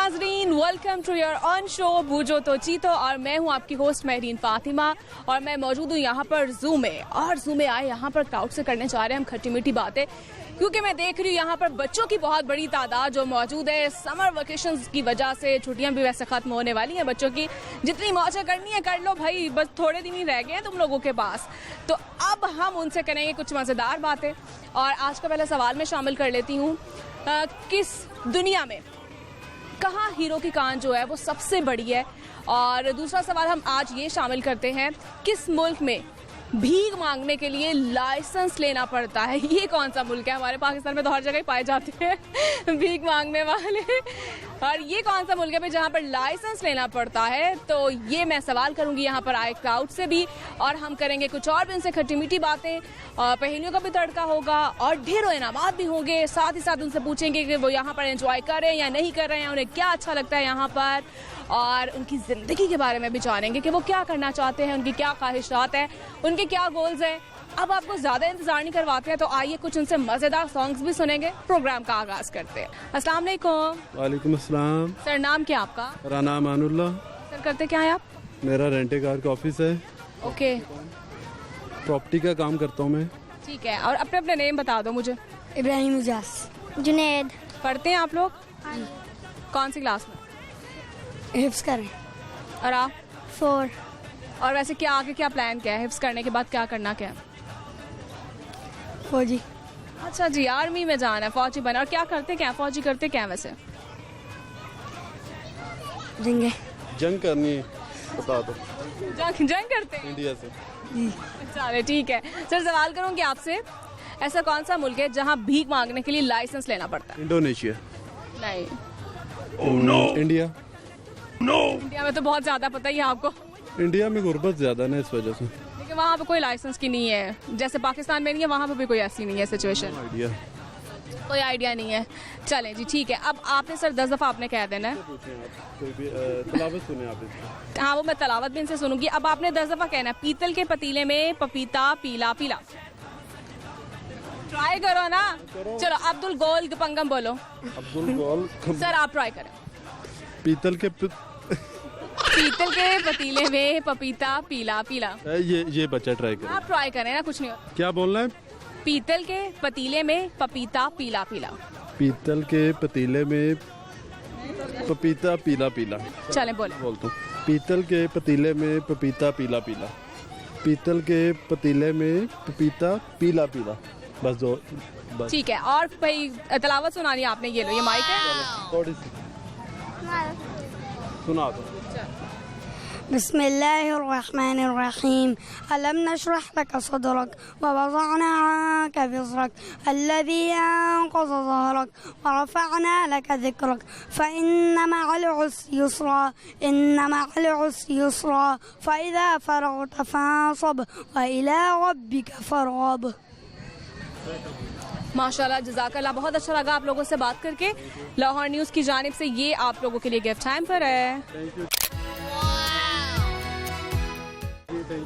नाजरीन, welcome to your own show Boojho To जीतो। और मैं हूं आपकी होस्ट महरीन फातिमा और मैं मौजूद हूं यहाँ पर जू में। और जू में आए यहाँ पर क्राउड से करने जा रहे हैं हम खट्टी मीठी बातें, क्योंकि मैं देख रही हूँ यहाँ पर बच्चों की बहुत बड़ी तादाद जो मौजूद है। समर वेकेशंस की वजह से छुट्टियां भी वैसे खत्म होने वाली हैं बच्चों की। जितनी मौजें करनी है कर लो भाई, बस थोड़े दिन ही रह गए हैं तुम लोगों के पास। तो अब हम उनसे करेंगे कुछ मज़ेदार बातें। और आज का पहला सवाल मैं शामिल कर लेती हूँ, किस दुनिया में कहाँ हीरो की कान जो है वो सबसे बड़ी है। और दूसरा सवाल हम आज ये शामिल करते हैं, किस मुल्क में भीख मांगने के लिए लाइसेंस लेना पड़ता है। ये कौन सा मुल्क है? हमारे पाकिस्तान में तो हर जगह ही पाए जाते हैं भीख मांगने वाले। और ये कौन सा मुल्क है भाई जहाँ पर लाइसेंस लेना पड़ता है? तो ये मैं सवाल करूंगी यहाँ पर आए क्राउड से भी, और हम करेंगे कुछ और भी उनसे खट्टी मीठी बातें, और पहेलियों का भी तड़का होगा और ढेरों इनामात भी होंगे। साथ ही साथ उनसे पूछेंगे कि वो यहाँ पर एंजॉय कर रहे हैं या नहीं कर रहे हैं, उन्हें क्या अच्छा लगता है यहाँ पर, और उनकी ज़िंदगी के बारे में भी जानेंगे कि वो क्या करना चाहते हैं, उनकी क्या ख्वाहिशात हैं, उनके क्या गोल्स हैं। अब आपको ज़्यादा इंतजार नहीं करवाते हैं तो आइए कुछ उनसे मज़ेदार सॉन्ग्स भी सुनेंगे। प्रोग्राम का आगाज़ करते हैं। अस्सलाम वालेकुम। वालेकुम अस्सलाम। सर नाम क्या आपका? मेरा नाम अमानुल्लाह। सर करते क्या है आप? मेरा रेंटे कार का ऑफिस है। ओके, प्रॉपर्टी का काम करता हूँ मैं। ठीक है। और अपने अपने नेम बता दो मुझे। इब्राहिम उजास। जुनेद। पढ़ते हैं आप लोग? कौन सी क्लास में? हिफ्स करें। और आप? 4। और वैसे क्या आगे क्या प्लान क्या है? हिफ्स करने के बाद क्या करना क्या है? फौजी। अच्छा जी, आर्मी में जाना है, फौजी बना। और क्या करते क्या, फौजी करते क्या वैसे? जंगे। जंग करनी है, बता दो। जंग करते हैं इंडिया से। चले ठीक है। सर सवाल करूंगी आपसे, ऐसा कौन सा मुल्क है जहां भीख मांगने के लिए लाइसेंस लेना पड़ता है? इंडोनेशिया। नहीं। इंडिया। इंडिया में तो बहुत ज्यादा पता ही है आपको, इंडिया में गुर्बत ज्यादा ना, इस वजह से। लेकिन वहाँ पे कोई लाइसेंस की नहीं है, जैसे पाकिस्तान में नहीं है, वहाँ पे भी कोई ऐसी नहीं है सिचुएशन। आइडिया। कोई आइडिया नहीं है। चलें जी ठीक है। अब आपने सर 10 दफ़ा आपने कह देना है। कोई भी तलावत सुने आप इसकी? हाँ, वो मैं तलावत भी इनसे सुनूंगी। अब आपने 10 दफ़ा कहना है, पीतल के पतीले में पपीता पीला पीला। ट्राई करो ना। चलो अब्दुल गोल गपंगम बोलो। अब्दुल गोल। सर आप ट्राई करें। पीतल के पीतल के पतीले में पपीता पीला पीला। ये बच्चा ट्राई करे। आप ट्राई करें ना, कुछ नहीं होता। क्या बोलना है? पीतल के पतीले में पपीता पीला पीला। पीतल के पतीले में पपीता पीला पीला। चलें बोले। बोलता हूँ, पीतल के पतीले में पपीता पीला पीला। पीतल के पतीले में पपीता पीला पीला। बस दो, बस। ठीक है। और भाई तलावत सुनानी है आपने, ये लो, ये माइक है। थोड़ी सी सुना दो। बिस्मिल्लाहिर्रहमानिर्रहीम। अलम नशरह लक सदरक व वज़अना अन्का विज़रक अल्लज़ी अनक़ज़ ज़हरक व रफ़अना लक ज़िक्रक फ़इन्न मअल उस्रि युस्रा इन्न मअल उस्रि युस्रा फ़इज़ा फ़रग़त फ़ंसब व इला रब्बिक फ़रग़ब। माशाल्लाह, जज़ाकल्लाह। बहुत अच्छा लगा आप लोगों से बात करके। लाहौर न्यूज़ की जानिब से ये आप लोगों के लिए गिफ्ट टाइम पर है।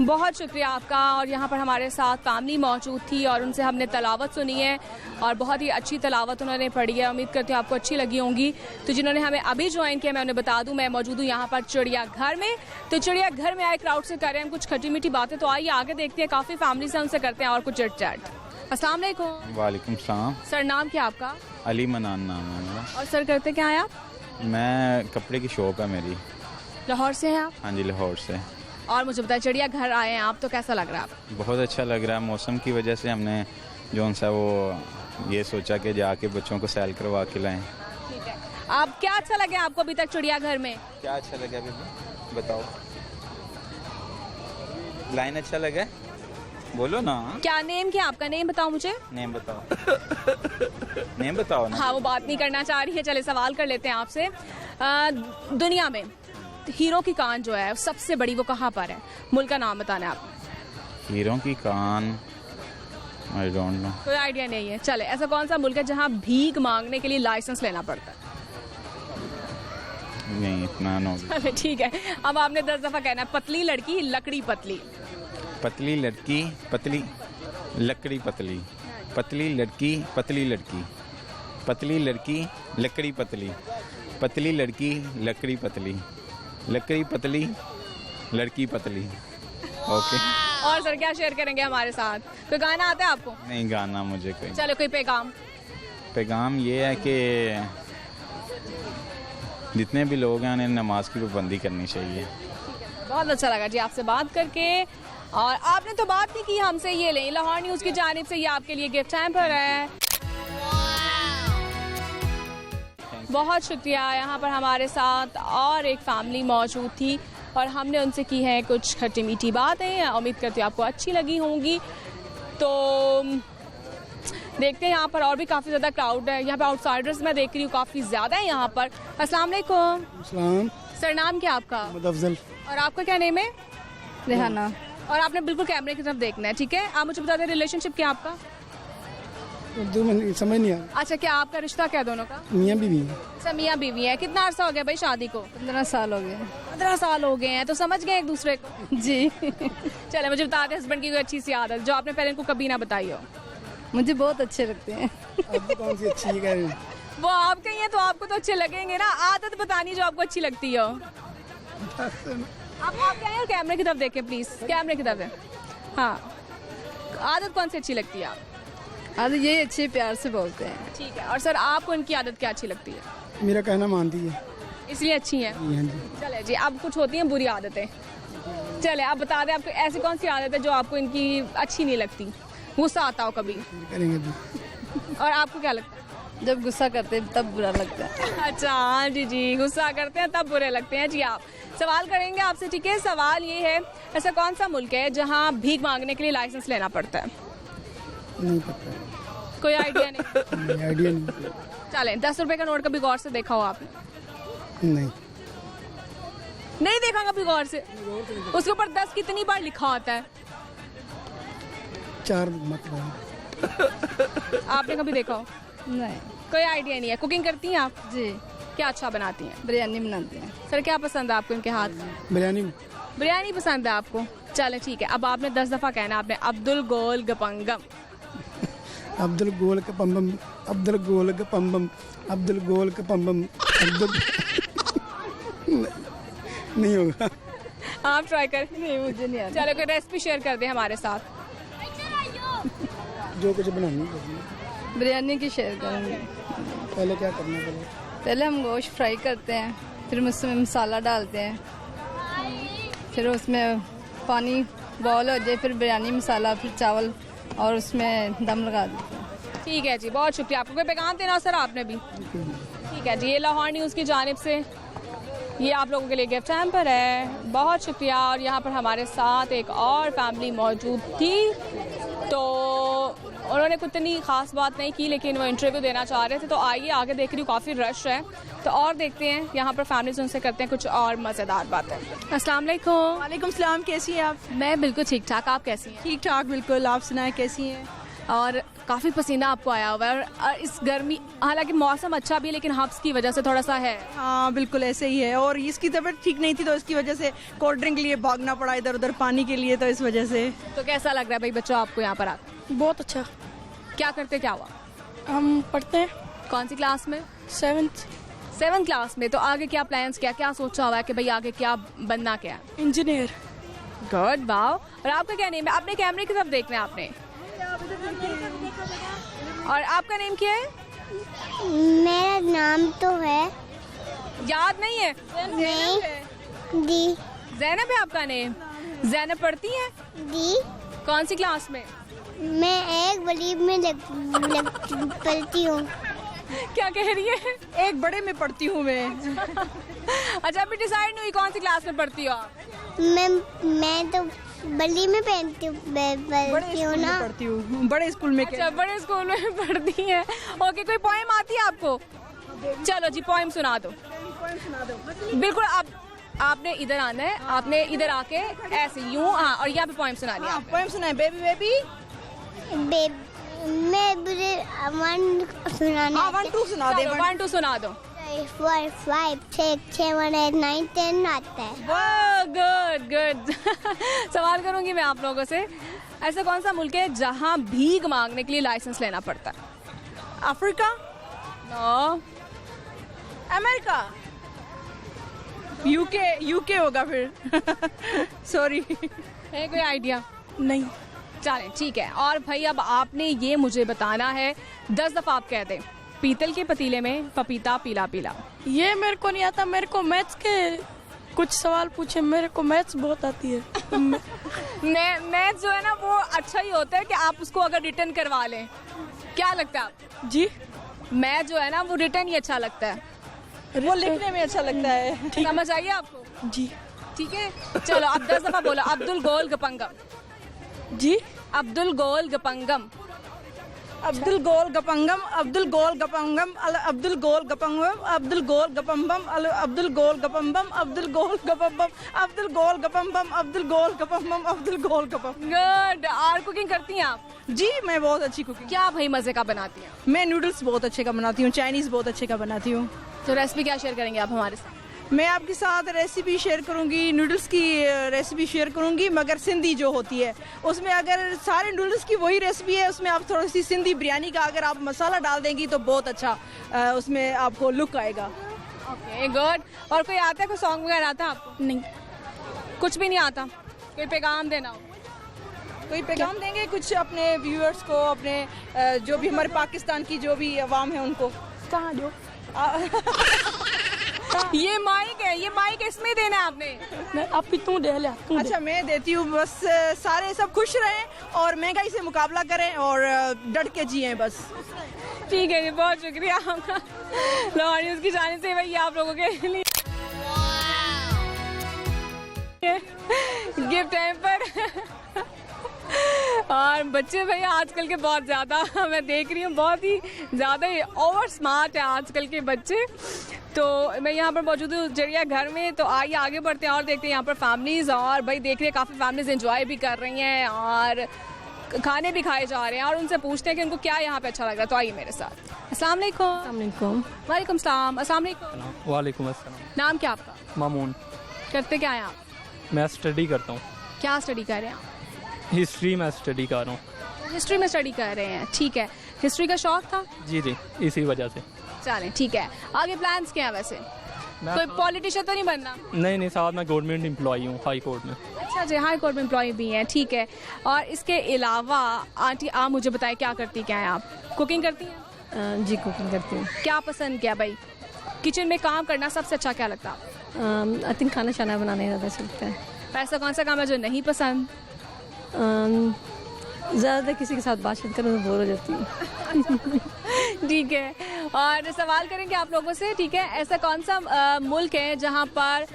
बहुत शुक्रिया आपका। और यहाँ पर हमारे साथ फैमिली मौजूद थी और उनसे हमने तलावत सुनी है और बहुत ही अच्छी तलावत उन्होंने पढ़ी है। उम्मीद करती हूँ आपको अच्छी लगी होंगी। तो जिन्होंने हमें अभी ज्वाइन किया, मैं उन्हें बता दूँ, मैं मौजूद हूँ यहाँ पर चिड़ियाघर में। तो चिड़ियाघर में आए क्राउड से कर रहे हैं हम कुछ खट्टी मीठी बातें। तो आइए आगे देखते हैं, काफ़ी फैमिली से उनसे करते हैं और कुछ चिट चैट। अस्सलाम वालेकुम। वालेकुम सलाम। सर नाम क्या आपका? अली मनान नाम है मेरा। और सर करते क्या हैं आप? मैं कपड़े की शॉप है मेरी। लाहौर से हैं आप? हाँ जी, लाहौर से। और मुझे बताया चिड़ियाघर आए हैं आप, तो कैसा लग रहा है आपको? बहुत अच्छा लग रहा है। मौसम की वजह से हमने जो सा वो ये सोचा कि जाके बच्चों को सैल करवा के लाएं। ठीक है। आप क्या अच्छा लगे आपको अभी तक चिड़ियाघर में? क्या अच्छा लगा अभी बताओ? लाइन अच्छा लगा? बोलो ना। क्या नेम क्या आपका? नेम बताओ मुझे। नेम बताओ। नेम बताओ ना। हाँ, वो बात नहीं करना चाह रही है। चले सवाल कर लेते हैं आपसे। दुनिया में हीरो की कान जो है सबसे बड़ी, वो कहाँ पर है? मुल्क का नाम बताना है आपको। हीरो की कान, आई डोंट नो। कोई आइडिया नहीं है। चले, ऐसा कौन सा मुल्क है जहाँ भीख मांगने के लिए लाइसेंस लेना पड़ता है? नहीं, इतना नो। चले ठीक है। अब आपने 10 दफा कहना है, पतली लड़की लकड़ी पतली। पतली लड़की पतली लकड़ी पतली। पतली लड़की पतली लड़की। पतली लड़की लकड़ी पतली। पतली लड़की लकड़ी पतली, लकड़ी पतली लड़की पतली। ओके। और सर क्या शेयर करेंगे हमारे साथ? कोई गाना आता है आपको? नहीं गाना मुझे कोई। चलो कोई पैगाम ये है कि जितने भी लोग हैं उन्हें नमाज की पाबंदी करनी चाहिए। बहुत अच्छा लगा जी आपसे बात करके। और आपने तो बात नहीं की हमसे, ये लें लाहौर न्यूज़ की जानिब से ये आपके लिए गिफ्ट हैम्पर है। बहुत शुक्रिया। यहाँ पर हमारे साथ और एक फैमिली मौजूद थी और हमने उनसे की है कुछ खट्टी मीठी बातें। उम्मीद करती हूँ आपको अच्छी लगी होंगी। तो देखते हैं यहाँ पर और भी काफ़ी ज़्यादा क्राउड है। यहाँ पे आउटसाइडर्स मैं देख रही हूँ काफ़ी ज़्यादा है यहाँ पर। अस्सलाम वालेकुम। सलाम। सर नाम क्या आपका? अफजल। और आपका क्या नेम है? रेहाना। और आपने बिल्कुल कैमरे की तरफ देखना है, ठीक है? आप मुझे बता दें रिलेशनशिप क्या आपका? उर्दू में समझ नहीं आया। अच्छा, क्या आपका रिश्ता क्या दोनों का? मियाँ बीवी है। अच्छा, मियाँ बीवी है। कितना अर्सा हो गया भाई शादी को? 15 साल हो गए। 15 साल हो गए हैं, तो समझ गए एक दूसरे को? जी। चले मुझे बता दें हस्बैंड की कोई अच्छी सी आदत जो आपने पहले को कभी ना बताई हो। मुझे बहुत अच्छे लगते हैं। आपको कौन सी अच्छी है? वो आपके ही है तो आपको तो अच्छे लगेंगे ना। आदत बतानी जो आपको अच्छी लगती हो। आप क्या है कैमरे की तरफ देखें प्लीज, कैमरे की तरफ। हाँ, आदत कौन सी अच्छी लगती है? आप आदत यही अच्छे प्यार से बोलते हैं। ठीक है। और सर आपको इनकी आदत क्या अच्छी लगती है? मेरा कहना मानती है, इसलिए अच्छी है। हाँ जी। चले जी, अब कुछ होती हैं बुरी आदतें। चले आप बता दें आपको ऐसी कौन सी आदत है जो आपको इनकी अच्छी नहीं लगती, गुस्सा आता हो कभी? करेंगे भी। और आपको क्या लगता है? जब गुस्सा करते हैं तब बुरा लगता है। अच्छा हाँ जी जी, गुस्सा करते हैं तब बुरे लगते हैं जी। आप सवाल करेंगे आपसे, ठीक है? सवाल ये है, ऐसा कौन सा मुल्क है जहाँ भीख मांगने के लिए लाइसेंस लेना पड़ता है? नहीं पता, कोई आइडिया नहीं? आइडिया नहीं। चलें, 10 रुपए का नोट कभी गौर से देखा हो आपने? नहीं। नहीं देखा कभी गौर से? उसके ऊपर 10 कितनी बार लिखा होता है? 4 मतलब। आपने कभी देखा हो? नहीं। कोई आइडिया नहीं है। कुकिंग करती हैं आप? जी। क्या अच्छा बनाती हैं? बिरयानी बनाते हैं। सर क्या पसंद है आपको इनके हाथ? बिरयानी। बिरयानी पसंद है आपको? चले ठीक है। अब आपने 10 दफा कहना आपने अब्दुल गोल गपंगम। अब्दुल गोल का पम्बम, अब्दुल गोल का पम्बम, अब्दुल गोल का पम्बम, अब्दुल। नहीं होगा। आप ट्राई कर। नहीं, मुझे नहीं आता। चलो कोई रेसिपी शेयर कर दे हमारे साथ। जो कुछ बनानी है। बिरयानी की शेयर करेंगे। पहले क्या करना पहले हम गोश्त फ्राई करते हैं, फिर उसमें मसाला डालते हैं, फिर उसमें पानी बॉयल हो जाए, फिर बिरयानी मसाला, फिर चावल और उसमें दम लगा देते हैं। ठीक है जी, बहुत शुक्रिया। आपको कोई पैगाम देना सर आपने भी? ठीक है जी, ये लाहौर न्यूज़ की जानिब से ये आप लोगों के लिए गिफ्ट हैम्पर है। बहुत शुक्रिया। और यहाँ पर हमारे साथ एक और फैमिली मौजूद थी, तो उन्होंने कुछ इतनी खास बात नहीं की लेकिन वो इंटरव्यू देना चाह रहे थे। तो आइए आगे देख रही हूँ काफ़ी रश है, तो और देखते हैं यहाँ पर फैमिली से, उनसे करते हैं कुछ और मज़ेदार बातें। अस्सलाम वालेकुम। वालेकुम सलाम। कैसी हैं आप? मैं बिल्कुल ठीक ठाक, आप कैसी हैं? ठीक ठाक बिल्कुल। आप सुनाएं कैसी हैं? और काफ़ी पसीना आपको आया हुआ है और इस गर्मी, हालांकि मौसम अच्छा भी है लेकिन हब्स की वजह से थोड़ा सा है। हाँ बिल्कुल ऐसे ही है। और इसकी तबीयत ठीक नहीं थी तो इसकी वजह से कोल्ड ड्रिंक के लिए भागना पड़ा इधर उधर पानी के लिए, तो इस वजह से। तो कैसा लग रहा है भाई बच्चों आपको यहाँ पर आकर? बहुत अच्छा। क्या करते, क्या हुआ? हम पढ़ते हैं कौन सी क्लास में? 7th क्लास में। तो आगे क्या प्लान्स, क्या सोचा हुआ है कि भाई आगे क्या बनना क्या है? इंजीनियर। Good, wow. और आपका क्या नेम है? अपने कैमरे की तरफ देखना है आपने। और आपका नेम क्या है? मेरा नाम तो है, याद नहीं है? नहीं दी। ज़ैनब है आपका नेम? ज़ैनब पढ़ती है? दी। कौन सी क्लास में? मैं एक बड़ी में पढ़ती हूँ। क्या कह रही है? एक बड़े में पढ़ती हूँ मैं। अच्छा, अभी डिसाइड नहीं हुई कौन सी क्लास में पढ़ती हो आप? मैं तो बड़ी में पढ़ती हूँ ना। पढ़ती हूँ बड़े स्कूल में। अच्छा, बड़े स्कूल में पढ़ती है। ओके, कोई पोएम आती है आपको? चलो जी, पोएम सुना दो। बिल्कुल, आपने इधर आना है, आपने इधर आके ऐसे यूं, हाँ, और यहाँ पे पोएम सुनानी है। पोएम सुनाए। बेबी बेबी मैं बुरे 1 सुनाना। 1 2 सुना दे। 1 2 सुना दो। 4 5 6 7 8 9 10 आता है। गुड। सवाल करूंगी मैं आप लोगों से, ऐसा कौन सा मुल्क है जहाँ भीख मांगने के लिए लाइसेंस लेना पड़ता है? अफ्रीका। नो। अमेरिका, यूके होगा फिर। सॉरी। है कोई आइडिया? नहीं। चलें ठीक है। और भाई अब आपने ये मुझे बताना है, 10 दफा आप कह दें, पीतल के पतीले में पपीता पीला पीला। ये मेरे को नहीं आता, मेरे को मैथ्स के कुछ सवाल पूछे, मेरे को मैथ्स बहुत आती है। मैथ जो है ना वो अच्छा ही होता है कि आप उसको अगर रिटर्न करवा लें। क्या लगता है आप? जी, मैथ जो है ना वो रिटर्न ही अच्छा लगता है, वो लिखने में अच्छा लगता है। समझ आइए आपको? जी, ठीक है चलो अब 10 दफा बोलो, अब्दुल गोल गपंगम। जी, अब्दुल गोल गपंगम। अब्दुल गोल गपंगम, अब्दुल गोल गपंगम, अब्दुल गोल गपंगम, अब्दुल गोल गपम्बम, अब्दुल गोल गपम्बम, अब्दुल गोल गपम्बम, अब्दुल गोल गपम्बम, अब्दुल गोल गपम्बम, अब्दुल गोल गपम। गुड। और कुकिंग करती हैं आप? जी, मैं बहुत अच्छी कुकिंग। क्या भाई मजे का बनाती हैं? मैं नूडल्स बहुत अच्छे का बनाती हूँ, चाइनीज बहुत अच्छे का बनाती हूँ। तो रेसिपी क्या शेयर करेंगे आप हमारे साथ? मैं आपके साथ रेसिपी शेयर करूंगी, नूडल्स की रेसिपी शेयर करूंगी, मगर सिंधी जो होती है उसमें, अगर सारे नूडल्स की वही रेसिपी है, उसमें आप थोड़ी सी सिंधी बिरयानी का अगर आप मसाला डाल देंगी तो बहुत अच्छा उसमें आपको लुक आएगा। Okay good. और कोई आता है, कोई सॉन्ग वगैरह आता है आपको? नहीं। कुछ भी नहीं आता? कोई पैगाम देना हो? कोई पैगाम देंगे कुछ अपने व्यूअर्स को, अपने जो भी हमारे पाकिस्तान की जो भी अवाम है उनको? कहाँ जो ये माइक है, ये माइक इसमें देना है आपने। आप भी तू दे ले, तू दे। अच्छा मैं देती हूँ, बस सारे सब खुश रहें और महंगाई से मुकाबला करें और डट के जिएं बस। ठीक है जी, बहुत शुक्रिया आपका। लाहौर न्यूज़ की जानिब से भाई आप लोगों के लिए गिफ्ट टाइम पर। और बच्चे भैया आजकल के बहुत ज़्यादा, मैं देख रही हूँ बहुत ही ज़्यादा ओवर स्मार्ट है आजकल के बच्चे। तो मैं यहाँ पर मौजूद हूँ जरिया घर में, तो आइए आगे बढ़ते हैं और देखते हैं यहाँ पर फैमिलीज़। और भाई देख रहे हैं काफ़ी फैमिलीज़ एंजॉय भी कर रही हैं और खाने भी खाए जा रहे हैं, और उनसे पूछते हैं कि उनको क्या यहाँ पे अच्छा लग रहा है। तो आइए मेरे साथ। अस्सलाम वालेकुम। वालेकुम सलाम। अस्सलाम वालेकुम। वालेकुम अस्सलाम। नाम क्या आपका? मामून। करते क्या हैं आप? मैं स्टडी करता हूँ। क्या स्टडी कर रहे हैं आप? हिस्ट्री में स्टडी कर रहा हूँ। हिस्ट्री में स्टडी कर रहे हैं, ठीक है। हिस्ट्री का शौक था? जी जी, इसी वजह से। चलें ठीक है। आगे प्लान्स क्या है वैसे? कोई पॉलिटिशियन तो नहीं बनना? नहीं, साथ में गवर्नमेंट एम्प्लॉई हूँ हाई कोर्ट में। अच्छा जी, हाई कोर्ट में एम्प्लॉय भी हैं, ठीक है। और इसके अलावा आंटी आप मुझे बताएं क्या करती क्या हैं आप? कुकिंग करती हैं? जी, कुकिंग करती हूँ। क्या पसंद क्या भाई? किचन में काम करना सबसे अच्छा क्या लगता है? आई थिंक खाना शाना बनाने ज़्यादा अच्छा लगता है। ऐसा कौन सा काम है जो नहीं पसंद? ज़्यादातर किसी के साथ बातचीत करूँ तो बोर हो जाती हूँ। ठीक है। और सवाल करेंगे आप लोगों से, ठीक है। ऐसा कौन सा मुल्क है जहाँ पर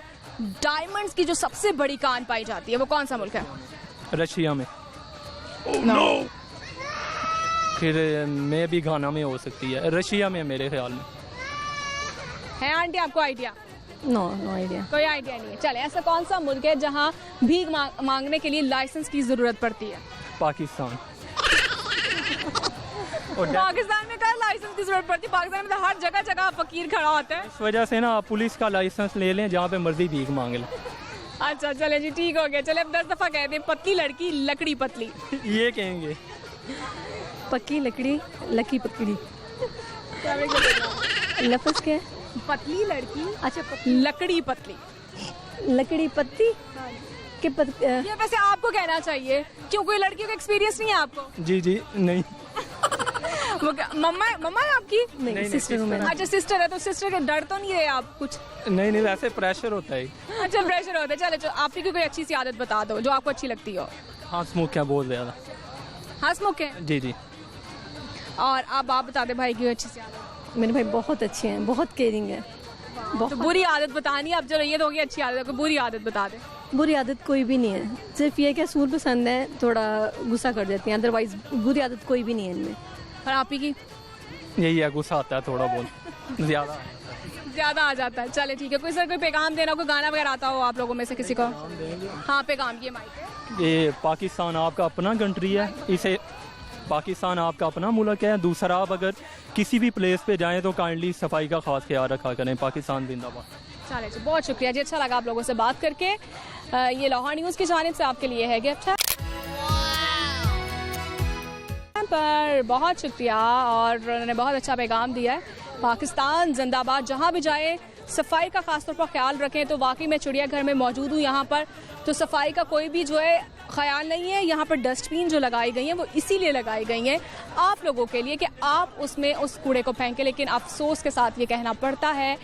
डायमंड्स की जो सबसे बड़ी कान पाई जाती है, वो कौन सा मुल्क है? रशिया में। फिर मैं भी घाना में हो सकती है, रशिया में मेरे ख्याल में। है आंटी आपको आइडिया? No idea. कोई आइडिया नहीं है। चले, ऐसा कौन सा मुल्क है जहाँ भीख मांगने के लिए लाइसेंस की जरूरत पड़ती है? पाकिस्तान। पाकिस्तान में क्या लाइसेंस की जरूरत पड़ती है? पाकिस्तान में तो हर जगह जगह फकीर खड़ा होता है। इस वजह से ना पुलिस का लाइसेंस ले लें, जहाँ पे मर्जी भीख मांग लें। अच्छा चले जी, ठीक हो गया। चले अब 10 दफा कह दें, पतली लड़की लकड़ी पतली। ये कहेंगे। पक्की लकड़ी, लकी पकड़ी। लफ्ज़ क्या है? पतली लड़की, अच्छा लकड़ी पतली। लकड़ी पत्ती के ये वैसे आपको कहना चाहिए, क्यों कोई लड़कियों का एक्सपीरियंस नहीं है आपको? जी जी, नहीं। मम्मा है आपकी? नहीं, सिस्टर हूँ मैं। अच्छा सिस्टर है, तो सिस्टर के डर तो नहीं रहे आप कुछ? नहीं, वैसे प्रेशर होता है। अच्छा प्रेशर होता है। चलो आप ही की कोई अच्छी सी आदत बता दो जो आपको अच्छी लगती हो। हाँ, स्मोक क्या बहुत ज़्यादा। हाँ स्मोक है। जी जी। और अब आप बता दे भाई की अच्छी सी आदत। मेरे भाई बहुत अच्छे हैं, बहुत केयरिंग है। तो बुरी आदत बतानी अब, चलो ये तो होगी अच्छी आदत, बुरी आदत बता दे। बुरी आदत कोई भी नहीं है, सिर्फ ये कि सूर पसंद है, थोड़ा गुस्सा कर देती हैं, अदरवाइज बुरी आदत कोई भी नहीं है इनमें। और आप ही की? यही है, गुस्सा आता है थोड़ा बहुत, ज़्यादा आ जाता है। चले ठीक है। कोई सर कोई पैगाम देना, कोई गाना वगैरह आता हो आप लोगों में से किसी को? हाँ पैगाम, ये माइक। ये पाकिस्तान आपका अपना कंट्री है, इसे पाकिस्तान आपका अपना मुल्क है। दूसरा, आप अगर किसी भी प्लेस पे जाएं तो काइंडली सफाई का खास ख्याल रखा करें। पाकिस्तान जिंदाबाद। चले जी, बहुत शुक्रिया जी, अच्छा लगा आप लोगों से बात करके। ये लाहौर न्यूज़ की जानिब से आपके लिए है गिफ्ट पर बहुत शुक्रिया, और उन्होंने बहुत अच्छा पैगाम दिया है। पाकिस्तान जिंदाबाद। जहां भी जाए सफाई का खासतौर पर ख्याल रखें। तो वाकई मैं चिड़ियाघर में मौजूद हूँ यहाँ पर, तो सफाई का कोई भी जो है ख्याल नहीं है। यहाँ पर डस्टबिन जो लगाई गई हैं वो इसीलिए लगाई गई हैं आप लोगों के लिए कि आप उसमें उस कूड़े को फेंकें। लेकिन अफसोस के साथ ये कहना पड़ता है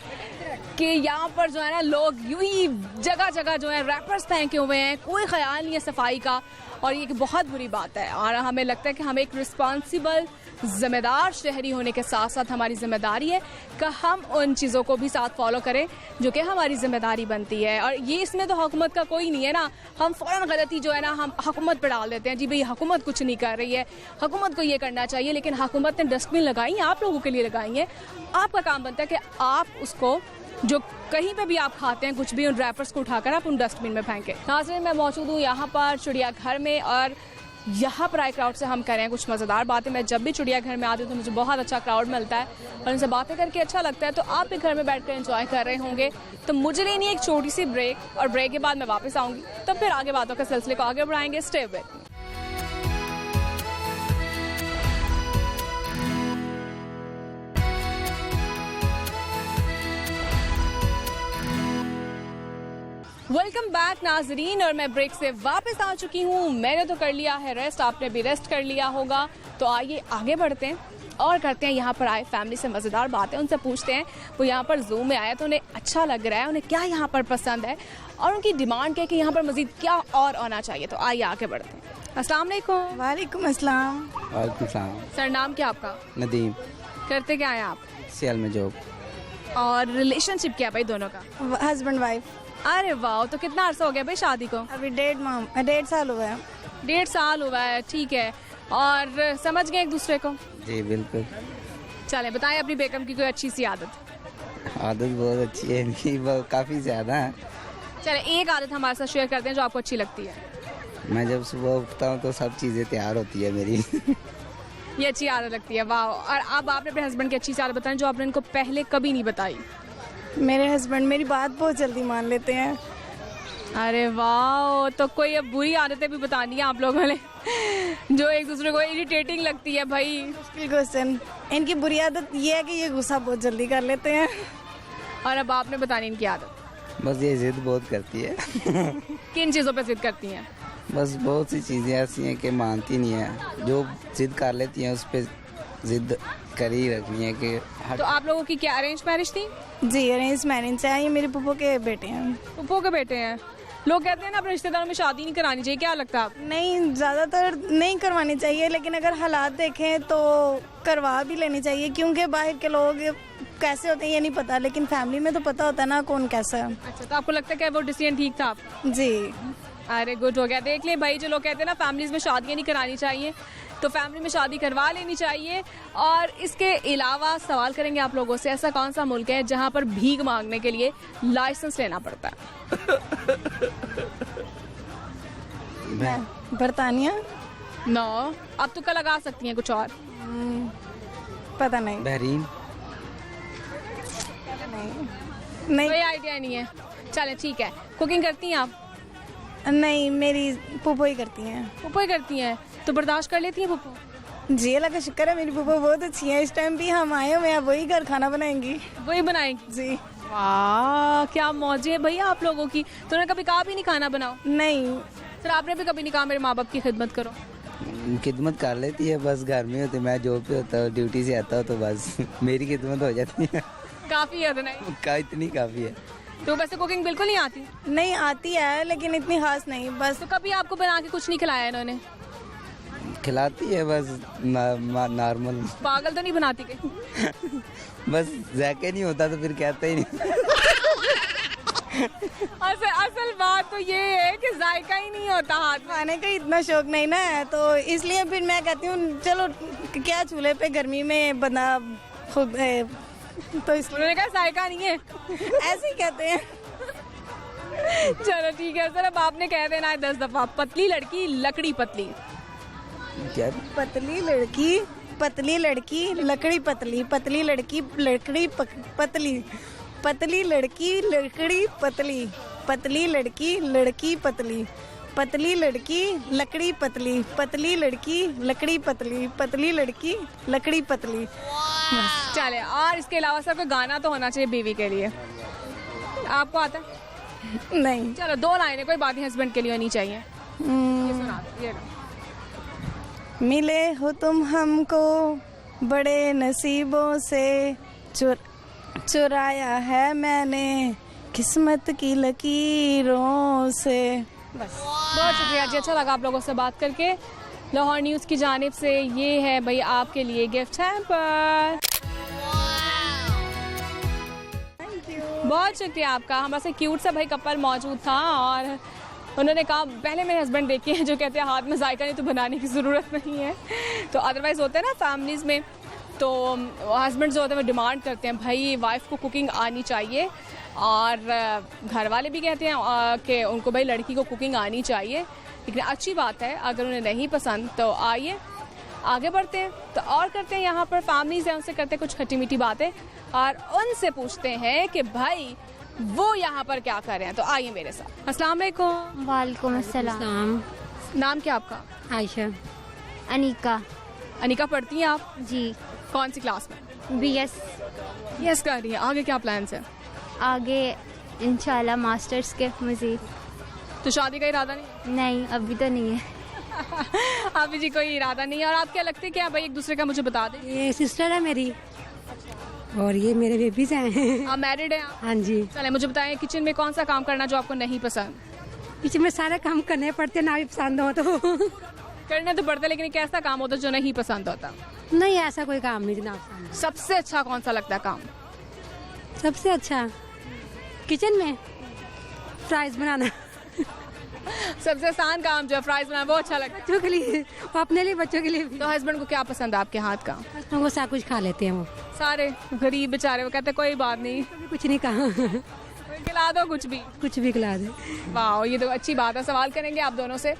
कि यहाँ पर जो है ना लोग यूं ही जगह जगह जो है रैपर्स फेंके हुए हैं, कोई ख्याल नहीं है सफाई का, और ये बहुत बुरी बात है। और हमें लगता है कि हम एक रिस्पॉन्सिबल जिम्मेदार शहरी होने के साथ साथ हमारी जिम्मेदारी है कि हम उन चीज़ों को भी साथ फॉलो करें जो कि हमारी जिम्मेदारी बनती है। और ये इसमें तो हुकूमत का कोई नहीं है ना, हम फ़ौरन गलती जो है ना हम हुकूमत पर डाल देते हैं, जी भाई हुकूमत कुछ नहीं कर रही है, हुकूमत को ये करना चाहिए। लेकिन हुकूमत ने डस्टबिन लगाई हैं, आप लोगों के लिए लगाई हैं। आपका काम बनता है कि आप उसको जो कहीं पे भी आप खाते हैं कुछ भी, उन रैपर्स को उठाकर आप उन डस्टबिन में फेंकें। नाज़रीन, मैं मौजूद हूँ यहाँ पर चिड़ियाघर में, और यहाँ पर आए क्राउड से हम करें कुछ मज़ेदार बातें। मैं जब भी चिड़ियाघर में आती हूँ तो मुझे बहुत अच्छा क्राउड मिलता है और उनसे बातें करके अच्छा लगता है। तो आप भी घर में बैठ कर एंजॉय कर रहे होंगे, तो मुझे लेनी एक छोटी सी ब्रेक, और ब्रेक के बाद मैं वापस आऊँगी, तब फिर आगे बातों के सिलसिले को आगे बढ़ाएंगे। Stay with me. Welcome back नाजरीन, और मैं ब्रेक से वापस आ चुकी हूँ। मैंने तो कर लिया है रेस्ट, आपने भी रेस्ट कर लिया होगा। तो आइए आगे बढ़ते हैं और करते हैं यहाँ पर आए फैमिली से मज़ेदार बातें। उनसे पूछते हैं वो यहाँ पर ज़ू में आए तो उन्हें अच्छा लग रहा है, उन्हें क्या यहाँ पर पसंद है और उनकी डिमांड क्या है कि यहाँ पर मज़ीद क्या और आना चाहिए। तो आइए आगे बढ़ते हैं। अस्सलाम वालेकुम। वालेकुम अस्सलाम। वालेकुम सलाम। सर, नाम क्या आपका? नदीम। करते क्या हैं आप? सियाल में जॉब। और रिलेशनशिप क्या है भाई दोनों का? Husband wife. अरे वाह, तो कितना अर्सा हो गया भाई शादी को? अभी 1.5 साल हुआ है। 1.5 साल हुआ है, ठीक है। और समझ गए एक दूसरे को? जी बिल्कुल। चले बताएं अपनी बेगम की कोई अच्छी सी आदत। आदत बहुत अच्छी है इनकी, काफ़ी ज़्यादा है। चले एक आदत हमारे साथ शेयर करते हैं जो आपको अच्छी लगती है। मैं जब सुबह उठता हूँ तो सब चीज़ें तैयार होती है मेरी। ये अच्छी आदत लगती है, वाह। और अब आपने अपने हस्बैंड की अच्छी सी आदत बताएं जो आपने इनको पहले कभी नहीं बताई। मेरे हस्बैंड मेरी बात बहुत जल्दी मान लेते हैं। अरे वाह, तो कोई अब बुरी आदतें भी बतानी है आप लोगों ने जो एक दूसरे को इरिटेटिंग लगती है भाई? मुश्किल क्वेश्चन। इनकी बुरी आदत ये है कि ये गुस्सा बहुत जल्दी कर लेते हैं। और अब आपने बतानी इनकी आदत? बस ये जिद बहुत करती है। किन चीज़ों पे जिद करती हैं? बस बहुत सी चीज़ें ऐसी हैं कि मानती नहीं है, जो जिद कर लेती हैं उस पर जिद करी रखनी है कि तो आप लोगों की क्या अरेंज मैरिज थी? जी अरेंज मैरिज है। ये मेरे पुप्पो के बेटे हैं। पुप्पो के बेटे हैं। लोग कहते हैं ना अपने रिश्तेदारों में शादी नहीं करानी चाहिए, क्या लगता है आप? नहीं, ज़्यादातर नहीं करवानी चाहिए, लेकिन अगर हालात देखें तो करवा भी लेनी चाहिए, क्योंकि बाहर के लोग कैसे होते हैं ये नहीं पता, लेकिन फैमिली में तो पता होता है ना कौन कैसा है। अच्छा, तो आपको लगता है कि वो डिसीजन ठीक था आप? जी। अरे गुड हो गया। देख ले भाई, जो लोग कहते हैं ना फैमिलीज में शादियाँ नहीं करानी चाहिए, तो फैमिली में शादी करवा लेनी चाहिए। और इसके अलावा सवाल करेंगे आप लोगों से, ऐसा कौन सा मुल्क है जहां पर भीख मांगने के लिए लाइसेंस लेना पड़ता है? बरतानिया। नो, अब तो क्या लगा सकती हैं कुछ और? पता नहीं। बहरीन। नहीं, कोई आइडिया नहीं है। चले ठीक है। कुकिंग करती हैं आप? नहीं, मेरी पुप्पो ही करती हैं। पुप्पो ही करती हैं, तो बर्दाश्त कर लेती हैं पुप्पो? जी अल्लाह का शुक्र है, मेरी पुप्पो बहुत अच्छी है। इस टाइम भी हम आए हुए हैं, वही घर खाना बनाएंगी। वही बनाएंगी? जी। वाह, क्या मौज है भैया आप लोगों की। तो उन्होंने कभी कहा भी नहीं खाना बनाओ? नहीं। सर, आपने भी कभी नहीं कहा मेरे माँ बाप की खिदमत करो? खिदमत कर लेती है, बस घर में होते, मैं जॉब पे होता हूँ, ड्यूटी से आता हूँ, तो बस मेरी खिदमत हो जाती है। काफ़ी है नहीं? इतनी काफ़ी है। तो वैसे कुकिंग बिल्कुल नहीं आती? नहीं आती है, लेकिन इतनी खास नहीं। बस तो कभी आपको बना के कुछ नहीं खिलाया इन्होंने? खिलाती है बस नॉर्मल। पागल तो नहीं बनाती के? बस जाके नहीं होता तो फिर कहते ही नहीं। असल बात तो ये है कि जायका ही नहीं होता हाथ में। खाने का इतना शौक नहीं ना है, तो इसलिए फिर मैं कहती हूँ चलो क्या चूल्हे पे गर्मी में बना खुद तो उन्होंने कहा जायका नहीं है। ऐसे ही कहते हैं। चलो ठीक है सर, अब आपने कह देना है 10 दफा। पतली लड़की लकड़ी पतली। क्या? पतली लड़की पतली लड़की लकड़ी पतली, पतली लड़की लकड़ी पतली, पतली लड़की लकड़ी पतली, पतली लड़की लड़की पतली, पतली लड़की लकड़ी पतली, पतली लड़की लकड़ी पतली, पतली लड़की लकड़ी पतली। चले, और इसके अलावा सर कोई गाना तो होना चाहिए बीवी के लिए, आपको आता है? नहीं। चलो 2 लाइनें, कोई बात नहीं, हस्बैंड के लिए होनी चाहिए। ये सुना दो, ये लो। मिले हो तुम हमको बड़े नसीबों से, चुराया है मैंने किस्मत की लकीरों से। बस, बहुत शुक्रिया जी, अच्छा लगा आप लोगों से बात करके। लाहौर न्यूज़ की जानिब से ये है भाई आपके लिए गिफ्ट हैम्पर। बहुत शुक्रिया आपका। हमारे से क्यूट सा भाई कपल मौजूद था और उन्होंने कहा, पहले मेरे हस्बैंड देखे हैं जो कहते हैं हाथ में जायका नहीं तो बनाने की ज़रूरत नहीं है, तो अदरवाइज़ होता है ना फैमिलीज़ में, तो हस्बैंड जो होते हैं वो डिमांड करते हैं भाई वाइफ को कुकिंग आनी चाहिए, और घर वाले भी कहते हैं कि उनको भाई लड़की को कुकिंग आनी चाहिए। लेकिन अच्छी बात है, अगर उन्हें नहीं पसंद तो आइए आगे बढ़ते हैं, तो और करते हैं यहाँ पर फैमिलीज़ हैं उनसे करते हैं कुछ खट्टी मीठी बातें और उनसे पूछते हैं कि भाई वो यहाँ पर क्या कर रहे हैं। तो आइए मेरे साथ। अस्सलाम वालेकुम। वालेकुम अस्सलाम। नाम क्या आपका? आयशा। अनिका। अनिका, पढ़ती हैं आप? जी। कौन सी क्लास में? BS। यस कर रही है। आगे क्या प्लान है? आगे इंशाल्लाह मास्टर्स के मज़ीद। तो शादी का इरादा नहीं? नहीं, अभी तो नहीं है। अभी जी कोई इरादा नहीं है। और आप क्या लगते हैं क्या भाई एक दूसरे का मुझे बता दें? ये सिस्टर है मेरी और ये मेरे बेबीज हैं। आप मैरिड हैं? हाँ जी। चले मुझे बताएं, किचन में कौन सा काम करना जो आपको नहीं पसंद? किचन में सारे काम करने पड़ते, ना भी पसंद हो तो करने तो पड़ता, लेकिन एक ऐसा काम होता जो नहीं पसंद होता? नहीं, ऐसा कोई काम नहीं जनाब। सबसे अच्छा कौन सा लगता है काम? सबसे अच्छा किचन में फ्राइज बनाना। सबसे आसान काम जो है फ्राइज बनाना, वो अच्छा लगता है बच्चों के लिए, अपने लिए, बच्चों के लिए भी। तो हस्बैंड को क्या पसंद है आपके हाथ का? वो सब कुछ खा लेते हैं, वो सारे गरीब बेचारे, वो कहते हैं कोई बात नहीं, कुछ नहीं कहा, खिला दो कुछ भी खिला दे। वाह, ये तो अच्छी बात है। सवाल करेंगे आप दोनों से,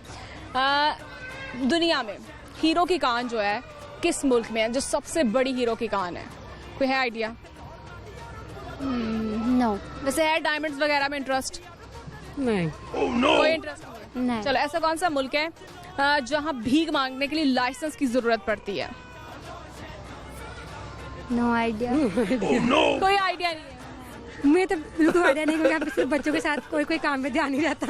दुनिया में हीरो की कान जो है किस मुल्क में है, जो सबसे बड़ी हीरो की कान है? कोई है आइडिया? नो। वैसे है डायमंड्स वगैरह में इंटरेस्ट? नहीं। कोई इंटरेस्ट नहीं। चलो, ऐसा कौन सा मुल्क है जहाँ भीख मांगने के लिए लाइसेंस की जरूरत पड़ती है? No idea. कोई आइडिया नहीं है? मैं तो बिल्कुल आइडिया नहीं, क्योंकि सिर्फ बच्चों के साथ कोई काम में ध्यान नहीं रहता।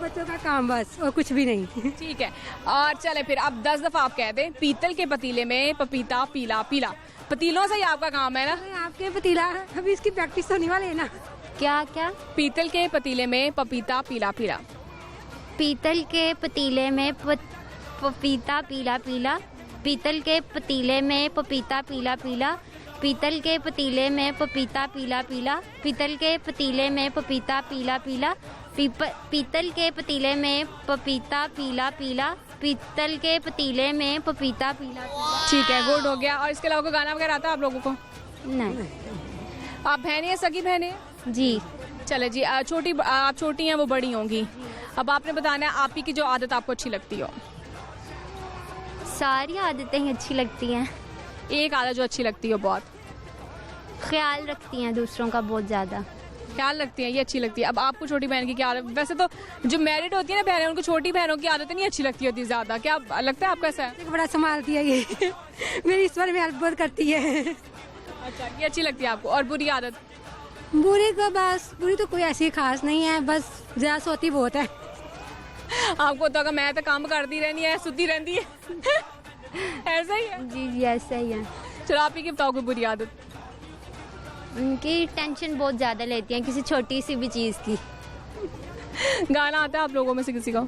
बच्चों का काम बस, और कुछ भी नहीं। ठीक है, और चले फिर अब 10 दफा आप कह दें, पीतल के पतीले में पपीता पीला पीला। पतीलों से ही आपका काम है ना? आपके पतीला, अभी इसकी प्रैक्टिस होने वाली है ना। क्या क्या? पीतल के पतीले में पपीता पीला पीला। पीतल के पतीले में पपीता पीला पीला। पीतल के पतीले में पपीता पीला पीला। पीतल के पतीले में पपीता पीला पीला। पीतल के पतीले में पपीता पीला पीला। पीतल के पतीले में पपीता पीला पीला। पीतल के पतीले में पपीता पीला पीला। ठीक है, गुड हो गया। और इसके अलावा कोई गाना वगैरह आता है आप लोगों को? नहीं। आप बहनें हैं, सगी बहनें? जी। चले जी, आप छोटी हैं, वो बड़ी होंगी। अब आपने बताना है आप ही की जो आदत आपको अच्छी लगती हो। सारी आदतें ही अच्छी लगती हैं। एक आदत जो अच्छी लगती हो बहुत? ख्याल रखती हैं दूसरों का बहुत ज़्यादा। ख्याल रखती हैं, ये अच्छी लगती है। अब आपको छोटी बहन की क्या आदत? वैसे तो जो मैरिड होती है ना बहनें, उनको छोटी बहनों की आदतें नहीं अच्छी लगती होती ज़्यादा। क्या लगता है आपका? ऐसा है? बड़ा संभालती है ये मेरी इस बार में हेल्प बहुत करती है। अच्छा, ये अच्छी लगती है आपको। और बुरी आदत? बुरी को बस, बुरी तो कोई ऐसी खास नहीं है, बस ज़्यादा सोती बहुत है। आपको तो मैं तो काम करती रहनी है, सुती रहती है ऐसा ही है? जी जी ऐसा ही है। चलो आप ही की बताओ कोई बुरी आदत। उनकी टेंशन बहुत ज़्यादा लेती हैं किसी छोटी सी भी चीज़ की। गाना आता है आप लोगों में से किसी को?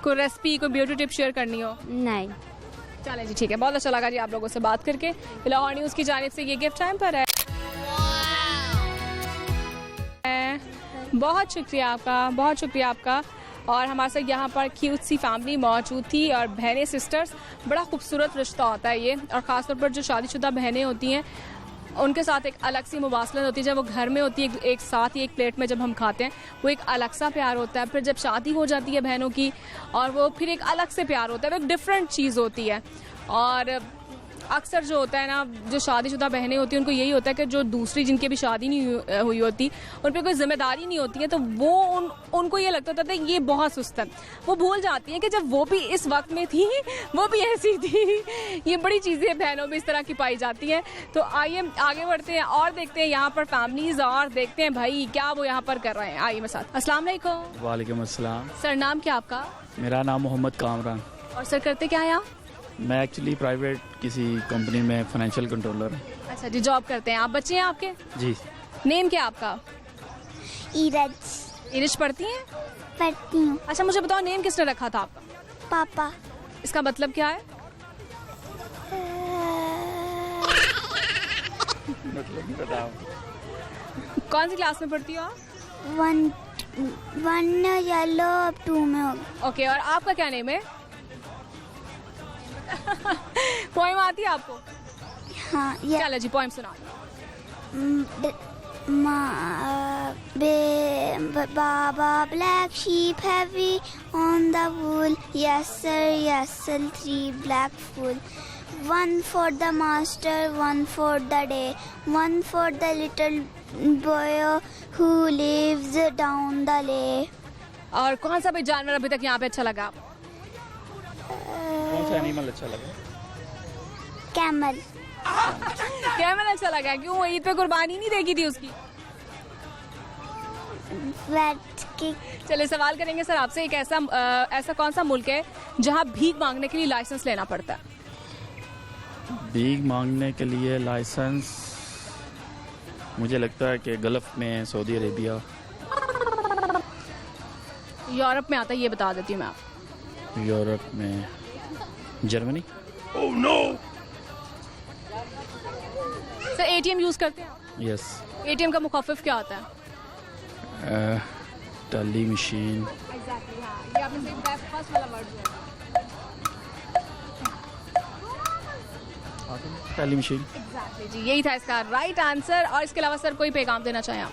कोई रेसिपी, कोई ब्यूटी टिप शेयर करनी हो? नहीं। चले जी ठीक है, बहुत अच्छा लगा जी आप लोगों से बात करके। लाहौर न्यूज़ की जानिब से ये गिफ्ट टाइम पर है। बहुत शुक्रिया आपका, बहुत शुक्रिया आपका। और हमारे साथ यहाँ पर क्यूट सी फैमिली मौजूद थी और बहनें सिस्टर्स, बड़ा खूबसूरत रिश्ता होता है ये। और ख़ासतौर पर जो शादीशुदा बहनें होती हैं उनके साथ एक अलग सी मुबासलत होती है। जब वो घर में होती है एक साथ ही एक प्लेट में जब हम खाते हैं वो एक अलग सा प्यार होता है। फिर जब शादी हो जाती है बहनों की और वो फिर एक अलग से प्यार होता है, वो एक डिफरेंट चीज़ होती है। और अक्सर जो होता है ना, जो शादीशुदा बहनें होती हैं उनको यही होता है कि जो दूसरी जिनकी अभी शादी नहीं हुई होती उन पर कोई जिम्मेदारी नहीं होती है, तो वो उनको ये लगता था ये बहुत सुस्त है। वो भूल जाती हैं कि जब वो भी इस वक्त में थी वो भी ऐसी थी। ये बड़ी चीज़ें बहनों में इस तरह की पाई जाती हैं। तो आइए आगे बढ़ते हैं और देखते हैं यहाँ पर फैमिलीज और देखते हैं भाई क्या वो यहाँ पर कर रहे हैं। आइए मेरे साथ। अस्सलाम वालेकुम। वालेकुम अस्सलाम। सर नाम क्या आपका? मेरा नाम मोहम्मद कामरान। और सर करते क्या है आप? मैं एक्चुअली प्राइवेट किसी कंपनी में फाइनेंशियल कंट्रोलर हूँ। अच्छा जी, जॉब करते हैं आप। बच्चे हैं आपके? जी। नेम क्या आपका? इरज। इरज पढ़ती हैं? पढ़ती हूँ। अच्छा मुझे बताओ नेम किसने रखा था आपका? पापा। इसका मतलब क्या है? मतलब बताओ। कौन सी क्लास में पढ़ती हो आप? 1 येलो अब 2 में होगा। ओके, और आपका क्या नेम है? पोएम आती है आपको? हाँ। चलो जी पोएम सुना। Baba, black sheep heavy on the wool. Yes sir, 3 black fool. 1 for the master, 1 for the day, 1 for the little boy who lives down the lane. और कौन सा भी जानवर अभी तक यहाँ पे अच्छा लगा? कौन सा एनिमल अच्छा लगा? कैमल। कैमल अच्छा लगा? क्यों, ईद पे कुर्बानी नहीं देखी थी उसकी? चलिए सवाल करेंगे सर आपसे, एक ऐसा कौन सा मुल्क है जहाँ भीख मांगने के लिए लाइसेंस लेना पड़ता है? भीख मांगने के लिए लाइसेंस मुझे लगता है कि गल्फ में सऊदी अरेबिया। यूरोप में आता है, ये बता देती हूँ मैं आपको। यूरोप में Germany. Oh no. Sir ATM use करते हैं? यस। एटीएम का मुखाफिफ क्या होता है? Tally machine. एग्जैक्टली, हाँ, ये आपने सही बताया, फर्स्ट वाला वर्ड जो है टैली मशीन। एग्जैक्टली जी, यही था इसका राइट आंसर। और इसके अलावा सर कोई पैगाम देना चाहें आप?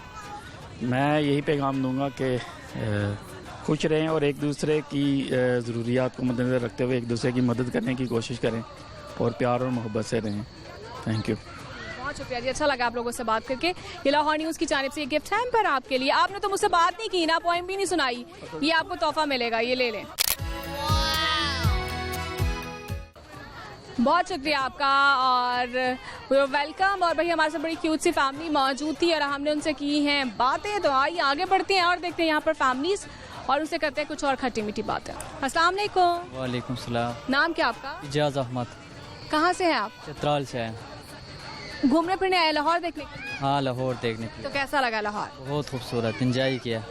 मैं यही पैगाम दूंगा कि खुश रहें और एक दूसरे की ज़रूरियात को मद्देनज़र रखते हुए एक दूसरे की मदद करने की कोशिश करें और प्यार और मोहब्बत से रहें। Thank you. बहुत शुक्रिया जी, अच्छा लगा आप लोगों से बात करके। ये लाहौर न्यूज़ की जानिब से ये गिफ्ट है पर आपके लिए। आपने तो मुझसे बात नहीं की ना, पोएम भी नहीं सुनाई, ये आपको तोहफा मिलेगा, ये ले लें। बहुत शुक्रिया आपका और वेलकम। और भाई हमारे साथ बड़ी क्यूट सी फैमिली मौजूद थी और हमने उनसे की हैं बातें। तो आइए आगे बढ़ते हैं और देखते हैं यहाँ पर फैमिलीज और उनसे करते हैं कुछ और खट्टी मीठी बातें। अस्सलाम वालेकुम। वालेकुम सलाम। नाम क्या आपका? इजाज़ अहमद। कहाँ से हैं आप? चित्राल से हैं। घूमने फिरने आए लाहौर देखने के? हाँ, लाहौर देखने के लिए। तो कैसा लगा लाहौर? बहुत खूबसूरत, एंजॉय किया।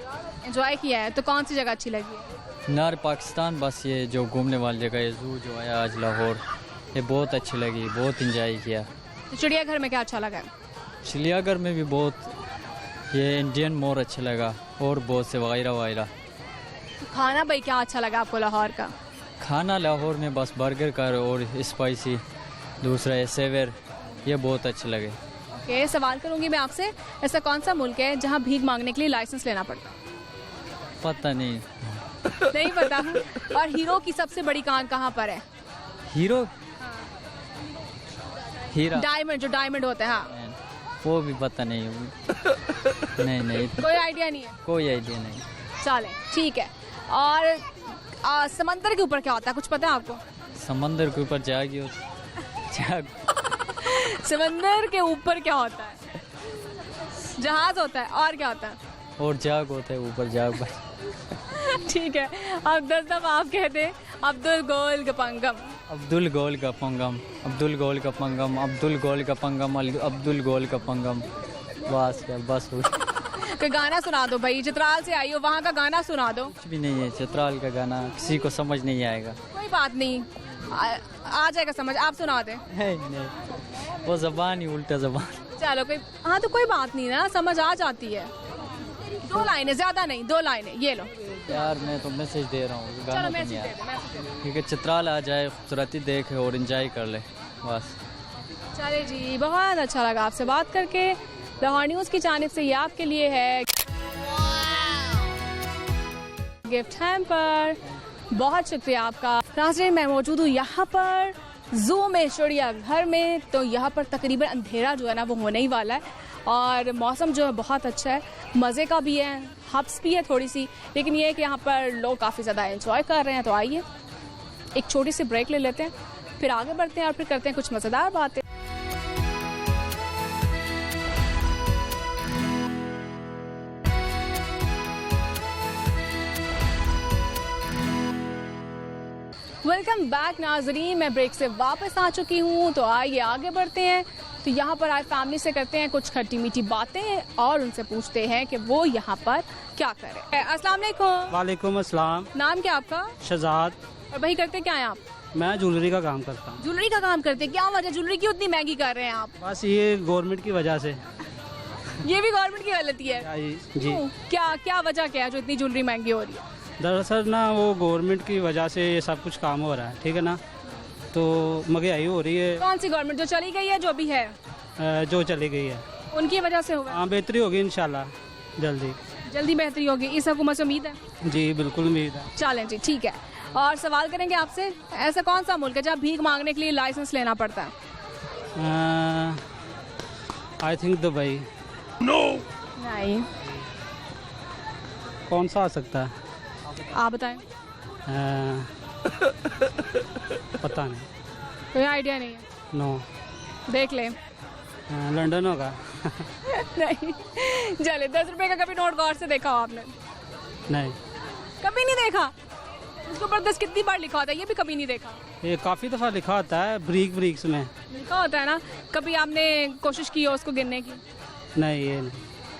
एंजॉय किया है, तो कौन सी जगह अच्छी लगी है? नार पाकिस्तान, बस ये जो घूमने वाली जगह है, जू जो आया आज लाहौर, ये बहुत अच्छी लगी, बहुत एंजॉय किया। तो चिड़ियाघर में क्या अच्छा लगा? चिड़ियाघर में भी बहुत, ये इंडियन मोर अच्छा लगा और बहुत से वगैरह वगैरह। खाना भाई क्या अच्छा लगा आपको लाहौर का? खाना लाहौर में बस बर्गर का और स्पाइसी, दूसरा है सेवर, ये बहुत अच्छे लगे। ओके, सवाल करूंगी मैं आपसे, ऐसा कौन सा मुल्क है जहाँ भीख मांगने के लिए लाइसेंस लेना पड़ता? पता नहीं। नहीं पता। और हीरो की सबसे बड़ी कान कहाँ पर है? हीरो? हीरा। डायमंड, जो डायमंड होता है। हाँ, वो भी पता नहीं। नहीं कोई आइडिया नहीं है? कोई आइडिया नहीं। चले ठीक है। और समंदर के ऊपर क्या होता है, कुछ पता है आपको? समंदर के ऊपर जाग होता। समंदर के ऊपर क्या होता है? जहाज होता है। और क्या होता है? और जाग होता है, ऊपर जाग। ठीक है, अब 10 दफा आप कहते हैं अब्दुल गोल गपंगम। अब्दुल गोल गपंगम, अब्दुल गोल गपंगम, अब्दुल गोल गपंगम, अब्दुल गोल गपंगम। बस क्या, बस हो। कोई गाना सुना दो भाई, चित्राल से आई हो, वहाँ का गाना सुना दो। कुछ भी नहीं है, चित्राल का गाना किसी को समझ नहीं आएगा। कोई बात नहीं, आ जाएगा समझ, आप सुना दे। नहीं, वो जबान ही उल्टा जबान। चलो कोई, हाँ तो कोई बात नहीं ना, समझ आ जाती है। 2 लाइनें, ज्यादा नहीं, 2 लाइनें, ये लो। यार मैं तो मैसेज दे रहा हूँ, चलो मैसेज दे दे। ठीक है, चित्राल आ जाए, खूबसूरती देखे और एंजॉय कर ले, बस। चले जी, बहुत अच्छा लगा आपसे बात करके। लाहौर न्यूज़ की जानिब से ये आपके लिए है गिफ्ट हैम्पर। बहुत शुक्रिया आपका। नाज़रीन, मैं मौजूद हूँ यहाँ पर जू में, चिड़ियाघर में, तो यहाँ पर तकरीबन अंधेरा जो है ना वो होने ही वाला है और मौसम जो है बहुत अच्छा है, मज़े का भी है, हब्स भी है थोड़ी सी, लेकिन ये है कि यहाँ पर लोग काफ़ी ज़्यादा एंजॉय कर रहे हैं। तो आइए एक छोटी सी ब्रेक ले लेते हैं, फिर आगे बढ़ते हैं और फिर करते हैं कुछ मज़ेदार बातें। वेलकम बैक नाजरीन, मैं ब्रेक से वापस आ चुकी हूँ। तो आइए आगे बढ़ते हैं। तो यहाँ पर आए फैमिली से करते हैं कुछ खट्टी मीठी बातें और उनसे पूछते हैं कि वो यहाँ पर क्या करें। अस्सलाम वालेकुम। वालेकुम अस्सलाम। नाम क्या आपका? शहजाद। और भाई करते क्या हैं आप? मैं ज्वेलरी का काम करता हूँ। ज्वेलरी का काम करते हैं, क्या वजह ज्वेलरी की उतनी महंगी कर रहे हैं आप? बस ये गवर्नमेंट की वजह से। ये भी गवर्नमेंट की गलती है जी। क्या वजह क्या है जो इतनी ज्वेलरी महंगी हो रही है? दरअसल ना वो गवर्नमेंट की वजह से ये सब कुछ काम हो रहा है, ठीक है ना, तो महंगाई हो रही है। कौन सी गवर्नमेंट? जो चली गई है, जो अभी है? जो चली गई है उनकी वजह से होगा। हाँ, बेहतरी होगी इंशाल्लाह, जल्दी बेहतरी होगी, इस हुकूमत से उम्मीद है? जी बिल्कुल उम्मीद है। चलें जी, ठीक है। और सवाल करेंगे आपसे, ऐसा कौन सा मुल्क है जहाँ भीख मांगने के लिए लाइसेंस लेना पड़ता है? I think Dubai. नहीं। कौन सा आ सकता है? आप बताएं। पता नहीं, कोई आइडिया नहीं है? नो। देख ले। लंदन होगा। नहीं। चले, 10 रुपए का कभी नोट गौर से देखा हो आपने? नहीं, कभी नहीं देखा। उसके ऊपर 10 कितनी बार लिखा होता है, ये भी कभी नहीं देखा? ये काफ़ी दफ़ा लिखा होता है, ब्रिक्स में लिखा होता है ना। कभी आपने कोशिश की हो उसको गिनने की? नहीं, ये नहीं,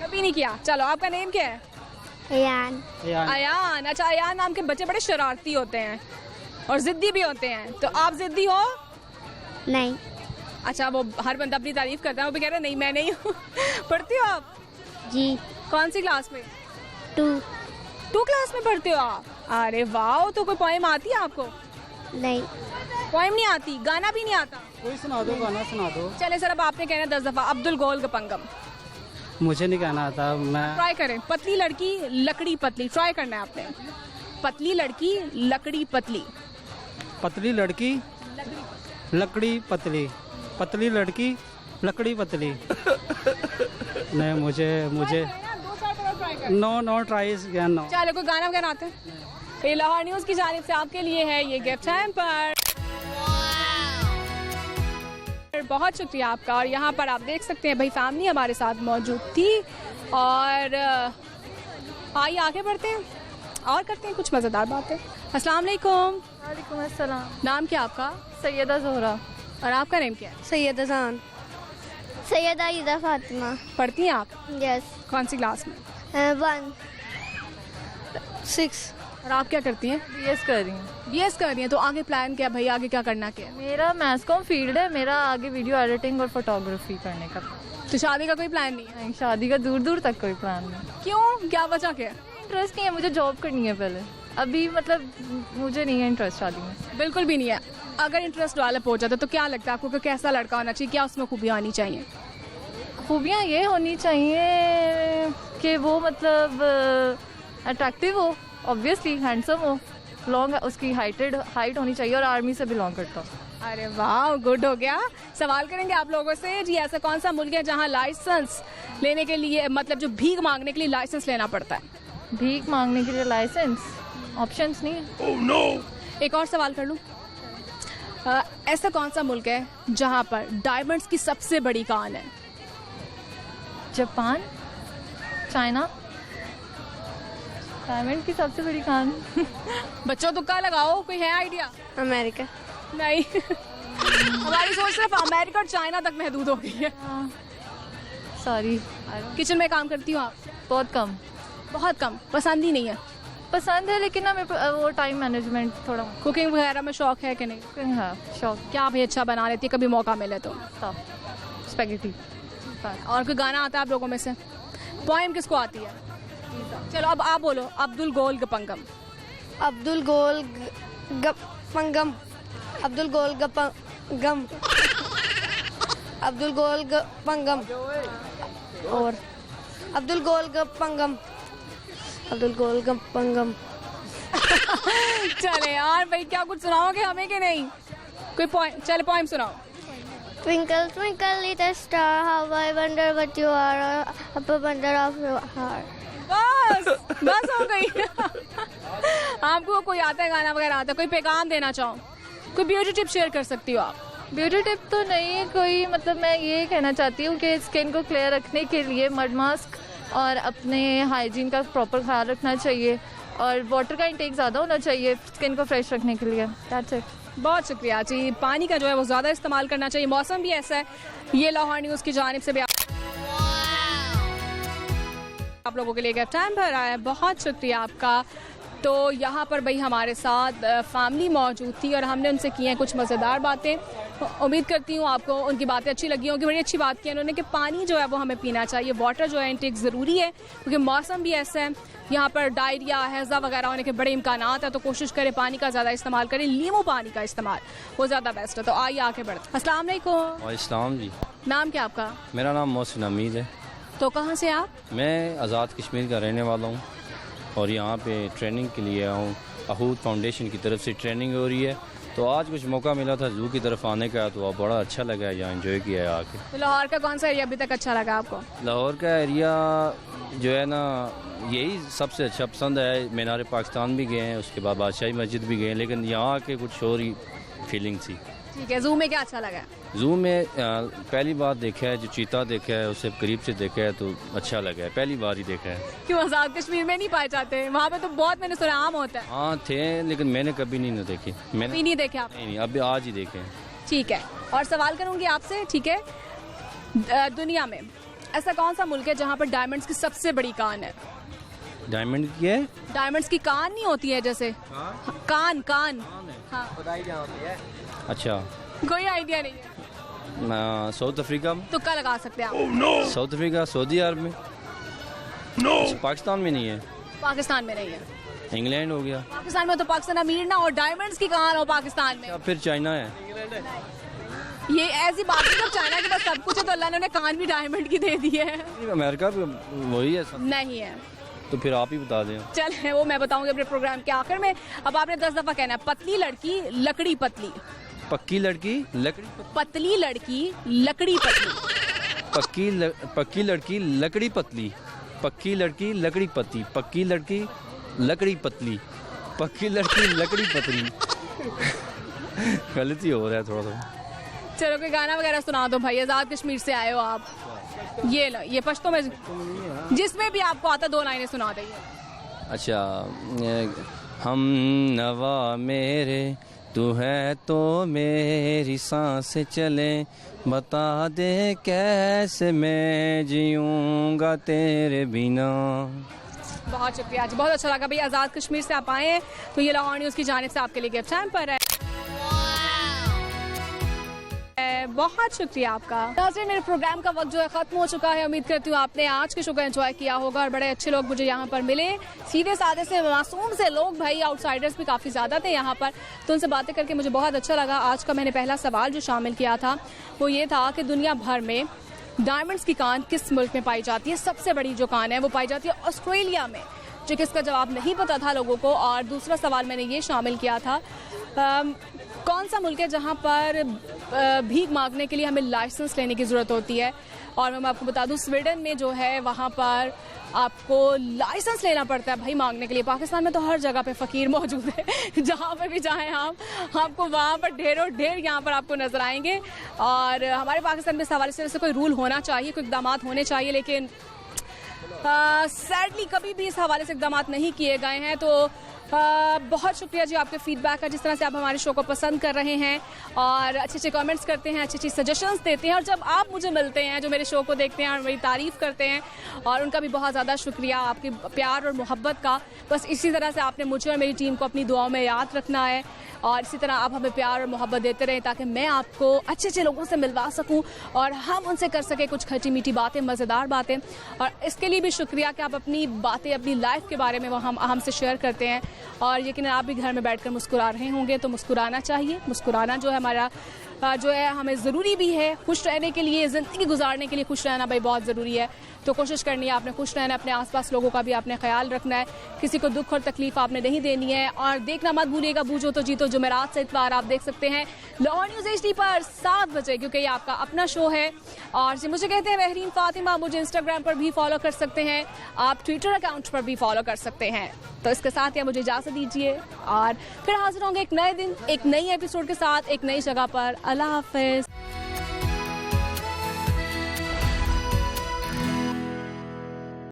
कभी नहीं किया। चलो, आपका नेम क्या है? अयान। अयान। अच्छा, अयान नाम के बच्चे बड़े शरारती होते हैं और जिद्दी भी होते हैं, तो आप जिद्दी हो? नहीं। अच्छा, वो हर बंदा अपनी तारीफ करता है, वो भी कह रहा है नहीं मैं नहीं हूँ। पढ़ती हो आप? जी। कौन सी क्लास में? 2 क्लास में पढ़ते हो आप? अरे वाह, तो कोई पोएम आती है आपको? नहीं। पोएम नहीं आती, गाना भी नहीं आता? कोई सुना दो, गाना सुना दो। चले सर, अब आपने कहना 10 दफा अब्दुल गोल गपंगम। मुझे नहीं कहना आता। मैं ट्राई करें। पतली लड़की लकड़ी पतली, ट्राई करना है आपने। पतली लड़की लकड़ी पतली। पतली लड़की लकड़ी पतली। पतली लड़की लकड़ी पतली। नहीं, मुझे नो ट्राई अगेन, नो। चलो, कोई गाना वगैरह आते हैं? ये लाहौर न्यूज़ की जानिब से आपके लिए है ये गिफ्ट हैम्पर। बहुत शुक्रिया आपका। और यहाँ पर आप देख सकते हैं भाई फैमिली हमारे साथ मौजूद थी। और आइए आगे बढ़ते हैं और करते हैं कुछ मज़ेदार बातें। अस्सलाम वालेकुम। वालेकुम अस्सलाम। नाम क्या आपका? सैयदा ज़ोहरा। और आपका नेम क्या है? सैयदा जान। सैयदा ईदा फातिमा। पढ़ती हैं आप? यस। कौन सी क्लास में? 1 6। और आप क्या करती हैं? BS कर रही हूँ। BS कर रही हैं, तो आगे प्लान क्या है भाई, आगे क्या करना क्या है? मेरा मैथ्स कॉम फील्ड है, मेरा आगे वीडियो एडिटिंग और फोटोग्राफी करने का। तो शादी का कोई प्लान नहीं है? नहीं, शादी का दूर तक कोई प्लान नहीं। क्यों, क्या वजह क्या है? इंटरेस्ट नहीं है, मुझे जॉब करनी है पहले। अभी मतलब मुझे नहीं है इंटरेस्ट शादी में। बिल्कुल भी नहीं है। अगर इंटरेस्ट डेवलप हो जाता तो क्या लगता है आपको कि कैसा लड़का होना चाहिए, क्या उसमें खूबियाँ आनी चाहिए? खूबियाँ ये होनी चाहिए कि वो मतलब अट्रैक्टिव हो, ऑब्वियसली हैंडसम हो, लॉन्ग उसकी हाइट होनी चाहिए और आर्मी से बिलोंग करता हो। अरे वाह, गुड हो गया। सवाल करेंगे आप लोगों से जी, ऐसा कौन सा मुल्क है जहाँ लाइसेंस लेने के लिए, मतलब जो भीख मांगने के लिए लाइसेंस लेना पड़ता है? भीख मांगने के लिए लाइसेंस? ऑप्शंस नहीं है। Oh no. एक और सवाल कर लूँ, ऐसा कौन सा मुल्क है जहाँ पर डायमंड्स की सबसे बड़ी कान है? Japan, China. डायमंड की सबसे बड़ी कान। बच्चों तुक्का लगाओ, कोई है आइडिया? अमेरिका। नहीं। हमारी सोच सिर्फ अमेरिका और चाइना तक महदूद हो गई है। सॉरी। किचन में काम करती हूँ आप? बहुत कम। बहुत कम? पसंद ही नहीं है? पसंद है, लेकिन ना मेरे वो टाइम मैनेजमेंट थोड़ा। कुकिंग वगैरह में शौक है कि नहीं? कुकिंग है शौक। क्या भाई अच्छा बना लेती है, कभी मौका मिले तो? स्पैगेटी। और कोई गाना आता है आप लोगों में से? पोएम किसको आती है? चलो अब आप बोलो। अब्दुल गोल गपंगम। अब्दुल गोल गपंगम। अब्दुल गोल गपंगम। अब्दुल गोल गपंगम। और अब्दुल गोल गपंगम। अब्दुल गोल गपंगम। चले यार भाई, क्या कुछ सुनाओगे हमें कि नहीं? कोई पोएम, चलो पोएम सुनाओ। Twinkle, twinkle, little star, how I wonder what you are, up a wonder of your heart. बस हो गई। आपको कोई आता है गाना वगैरह आता है, कोई पैगाम देना चाहो, कोई ब्यूटी टिप शेयर कर सकती हो आप? ब्यूटी टिप तो नहीं कोई, मतलब मैं ये कहना चाहती हूँ कि स्किन को क्लियर रखने के लिए मड मास्क और अपने हाइजीन का प्रॉपर ख्याल रखना चाहिए और वाटर का इंटेक ज़्यादा होना चाहिए स्किन को फ्रेश रखने के लिए। That's it. बहुत शुक्रिया जी। पानी का जो है वो ज़्यादा इस्तेमाल करना चाहिए, मौसम भी ऐसा है। ये लाहौर न्यूज़ की जानिब से भी आप लोगों के लिए गिफ्ट टाइम भर आया है, बहुत शुक्रिया आपका। तो यहाँ पर भाई हमारे साथ फैमिली मौजूद थी और हमने उनसे की हैं कुछ मज़ेदार बातें। उम्मीद करती हूँ आपको उनकी बातें अच्छी लगी होंगी। बड़ी अच्छी बात की उन्होंने कि पानी जो है वो हमें पीना चाहिए, वाटर जो है इंटेक ज़रूरी है क्योंकि मौसम भी ऐसा है, यहाँ पर डायरिया हैज़ा वगैरह होने के बड़े इम्कानात है। तो कोशिश करें पानी का ज़्यादा इस्तेमाल करें, लीमू पानी का इस्तेमाल वो ज़्यादा बेस्ट है। तो आइए आके बढ़ते। अस्सलाम वालेकुम। वालेकुम जी। नाम क्या आपका? मेरा नाम मोहसिन हमीद है। तो कहाँ से आप? मैं आज़ाद कश्मीर का रहने वाला हूँ और यहाँ पे ट्रेनिंग के लिए आया हूँ। अहूद फाउंडेशन की तरफ से ट्रेनिंग हो रही है, तो आज कुछ मौका मिला था जू की तरफ आने का, तो अब बड़ा अच्छा लगा है, यहाँ एंजॉय किया है आके। तो लाहौर का कौन सा एरिया अभी तक अच्छा लगा आपको? लाहौर का एरिया जो है ना, यही सबसे अच्छा पसंद है। मीनार पाकिस्तान भी गए हैं, उसके बाद बादशाही मस्जिद भी गए हैं, लेकिन यहाँ आके कुछ और ही फीलिंग थी। ठीक है, जू में क्या अच्छा लगा? जू में पहली बार देखा है, जो चीता देखा है उसे करीब से देखा है तो अच्छा लगा है, पहली बार ही देखा है। क्यों आज़ाद कश्मीर में नहीं पाए जाते? वहाँ पे तो बहुत मैंने सुना आम होता है। हाँ थे, लेकिन मैंने कभी नहीं देखे। मैंने नहीं देखे आप? नहीं, अभी आज ही देखे हैं। ठीक है, और सवाल करूँगी आपसे, ठीक है? दुनिया में ऐसा कौन सा मुल्क है जहाँ पर डायमंड्स की सबसे बड़ी कान है? डायमंड की है? डायमंड्स की कान नहीं होती है जैसे कान हाँ। अच्छा, कोई आइडिया नहीं है? साउथ अफ्रीका में। तुक्का लगा सकते हैं आप? साउथ अफ्रीका, सऊदी अरब में। पाकिस्तान में नहीं है? पाकिस्तान में नहीं है। इंग्लैंड हो गया। पाकिस्तान में तो पाकिस्तान अमीर ना हो, डायमंड्स की कान हो पाकिस्तान में। फिर चाइना है। ये ऐसी बात है, चाइना के पास सब कुछ है तो अल्लाह ने उन्हें कान भी डायमंड की दे दी है। अमेरिका वही है? नहीं है। तो फिर आप ही बता दें। चल वो मैं बताऊंगी अपने प्रोग्राम के आखिर में। अब आपने 10 दफा कहना है, पतली लड़की लकड़ी पतली। पक्की लड़की लकड़ी पतली लड़की लकड़ी पतली। पक्की लड़की लकड़ी पतली। पक्की लड़की लकड़ी पतली। पक्की लड़की लकड़ी पतली। पक्की लड़की लकड़ी पतली। गलती हो रहा है थोड़ा सा। चलो कोई गाना वगैरह सुना दो भाई, आज़ाद कश्मीर से आए हो आप। ये लो, ये पश्तो में जिसमें भी आपको आता 2 लाइनें सुना देंगे। अच्छा, हम नवा मेरे तू है तो मेरी सांसें चले, बता दे कैसे मैं जीऊँगा तेरे बिना। बहुत शुक्रिया जी, बहुत अच्छा लगा भाई। आज़ाद कश्मीर से आप आए हैं तो ये लाहौर न्यूज़ की जानिब से आपके लिए गिफ्ट टाइम पर है। बहुत शुक्रिया आपका। नाज़रीन, मेरे प्रोग्राम का वक्त जो है ख़त्म हो चुका है। उम्मीद करती हूँ आपने आज के शो को एंजॉय किया होगा और बड़े अच्छे लोग मुझे यहाँ पर मिले, सीधे साधे से मासूम से लोग भाई, आउटसाइडर्स भी काफ़ी ज़्यादा थे यहाँ पर, तो उनसे बातें करके मुझे बहुत अच्छा लगा। आज का मैंने पहला सवाल जो शामिल किया था वो ये था कि दुनिया भर में डायमंड्स की कान किस मुल्क में पाई जाती है? सबसे बड़ी जो कान है वो पाई जाती है ऑस्ट्रेलिया में, जो कि इसका जवाब नहीं पता था लोगों को। और दूसरा सवाल मैंने ये शामिल किया था, कौन सा मुल्क है जहाँ पर भीख मांगने के लिए हमें लाइसेंस लेने की ज़रूरत होती है? और मैं आपको बता दूँ, स्वीडन में जो है वहाँ पर आपको लाइसेंस लेना पड़ता है भाई मांगने के लिए। पाकिस्तान में तो हर जगह पे फ़कीर मौजूद है, जहाँ पर भी जाएं आप, आपको वहाँ पर ढेरों ढेर यहाँ पर आपको नज़र आएंगे। और हमारे पाकिस्तान में इस हवाले से कोई रूल होना चाहिए, कोई इक़दाम होने चाहिए, लेकिन सैडली कभी भी इस हवाले से इक़दाम नहीं किए गए हैं। तो बहुत शुक्रिया जी आपके फीडबैक का, जिस तरह से आप हमारे शो को पसंद कर रहे हैं और अच्छे अच्छे कमेंट्स करते हैं, अच्छी अच्छी सजेशंस देते हैं। और जब आप मुझे मिलते हैं, जो मेरे शो को देखते हैं और मेरी तारीफ़ करते हैं, और उनका भी बहुत ज़्यादा शुक्रिया आपके प्यार और मोहब्बत का। बस इसी तरह से आपने मुझे और मेरी टीम को अपनी दुआओं में याद रखना है और इसी तरह आप हमें प्यार और मोहब्बत देते रहें ताकि मैं आपको अच्छे अच्छे लोगों से मिलवा सकूं और हम उनसे कर सकें कुछ खट्टी मीठी बातें, मज़ेदार बातें। और इसके लिए भी शुक्रिया कि आप अपनी बातें, अपनी लाइफ के बारे में वो हमसे शेयर करते हैं। और यकीन आप भी घर में बैठकर मुस्कुरा रहे होंगे, तो मुस्कुराना चाहिए। मुस्कुराना जो है हमारा जो है हमें ज़रूरी भी है। खुश रहने के लिए, ज़िंदगी गुजारने के लिए खुश रहना भाई बहुत ज़रूरी है। तो कोशिश करनी है आपने खुश रहना है, अपने आसपास लोगों का भी आपने ख्याल रखना है, किसी को दुख और तकलीफ आपने नहीं देनी है। और देखना मत भूलिएगा बूझो तो जीतो जुमेरात से इतवार आप देख सकते हैं लाहौर न्यूज़ HD पर 7 बजे, क्योंकि ये आपका अपना शो है। और जी मुझे कहते हैं महरीन फातिमा, मुझे इंस्टाग्राम पर भी फॉलो कर सकते हैं, आप ट्विटर अकाउंट पर भी फॉलो कर सकते हैं। तो इसके साथ ही मुझे इजाज़त दीजिए और फिर हाजिर होंगे एक नए दिन, एक नई एपिसोड के साथ, एक नई जगह पर। अल्लाह हाफिज़।